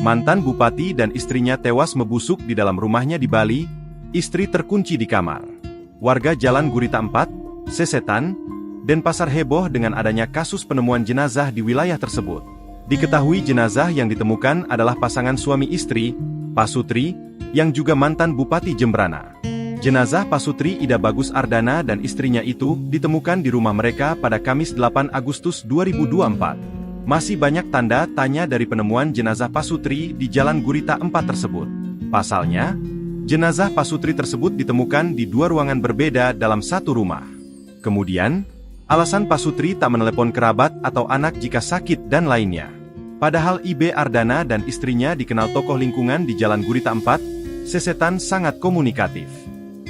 Mantan bupati dan istrinya tewas membusuk di dalam rumahnya di Bali, istri terkunci di kamar. Warga Jalan Gurita 4, Sesetan, Denpasar heboh dengan adanya kasus penemuan jenazah di wilayah tersebut. Diketahui jenazah yang ditemukan adalah pasangan suami istri, Pak Sutri, yang juga mantan Bupati Jembrana. Jenazah Pak Sutri Ida Bagus Ardana dan istrinya itu ditemukan di rumah mereka pada Kamis 8 Agustus 2024. Masih banyak tanda tanya dari penemuan jenazah Pak Sutri di Jalan Gurita 4 tersebut. Pasalnya, jenazah Pak Sutri tersebut ditemukan di dua ruangan berbeda dalam satu rumah. Kemudian, alasan Pak Sutri tak menelepon kerabat atau anak jika sakit dan lainnya. Padahal Ibe Ardana dan istrinya dikenal tokoh lingkungan di Jalan Gurita 4, Sesetan sangat komunikatif.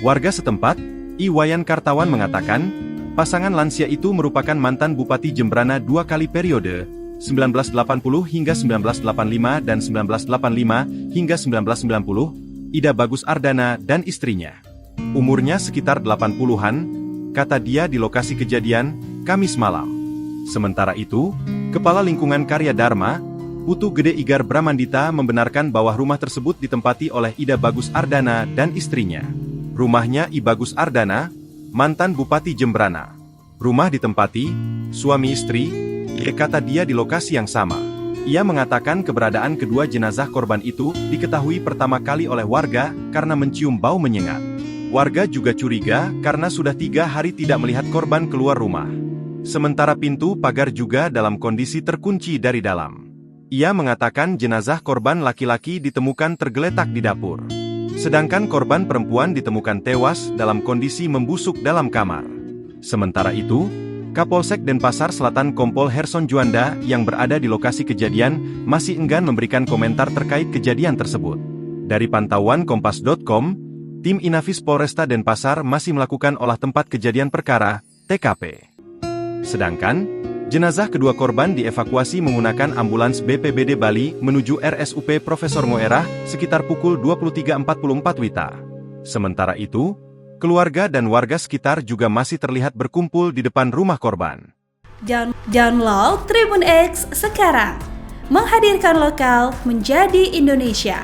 Warga setempat, Iwayan Kartawan mengatakan, pasangan lansia itu merupakan mantan Bupati Jembrana 2 kali periode, 1980 hingga 1985 dan 1985 hingga 1990, Ida Bagus Ardana dan istrinya. Umurnya sekitar 80-an, kata dia di lokasi kejadian, Kamis malam. Sementara itu, Kepala Lingkungan Karya Dharma, Putu Gede Igar Bramandita membenarkan bahwa rumah tersebut ditempati oleh Ida Bagus Ardana dan istrinya. Rumahnya I Bagus Ardana, mantan Bupati Jembrana. Rumah ditempati, suami istri, kata dia di lokasi yang sama. Ia mengatakan keberadaan kedua jenazah korban itu diketahui pertama kali oleh warga karena mencium bau menyengat. Warga juga curiga karena sudah 3 hari tidak melihat korban keluar rumah. Sementara pintu pagar juga dalam kondisi terkunci dari dalam. Ia mengatakan jenazah korban laki-laki ditemukan tergeletak di dapur. Sedangkan korban perempuan ditemukan tewas dalam kondisi membusuk dalam kamar. Sementara itu, Kapolsek Denpasar Selatan Kompol Herson Juanda yang berada di lokasi kejadian masih enggan memberikan komentar terkait kejadian tersebut. Dari pantauan Kompas.com, tim Inafis Polresta Denpasar masih melakukan olah tempat kejadian perkara, TKP. Sedangkan, jenazah kedua korban dievakuasi menggunakan ambulans BPBD Bali menuju RSUP Profesor Ngoerah sekitar pukul 23.44 WITA. Sementara itu, keluarga dan warga sekitar juga masih terlihat berkumpul di depan rumah korban. Download Tribun X sekarang, menghadirkan lokal menjadi Indonesia.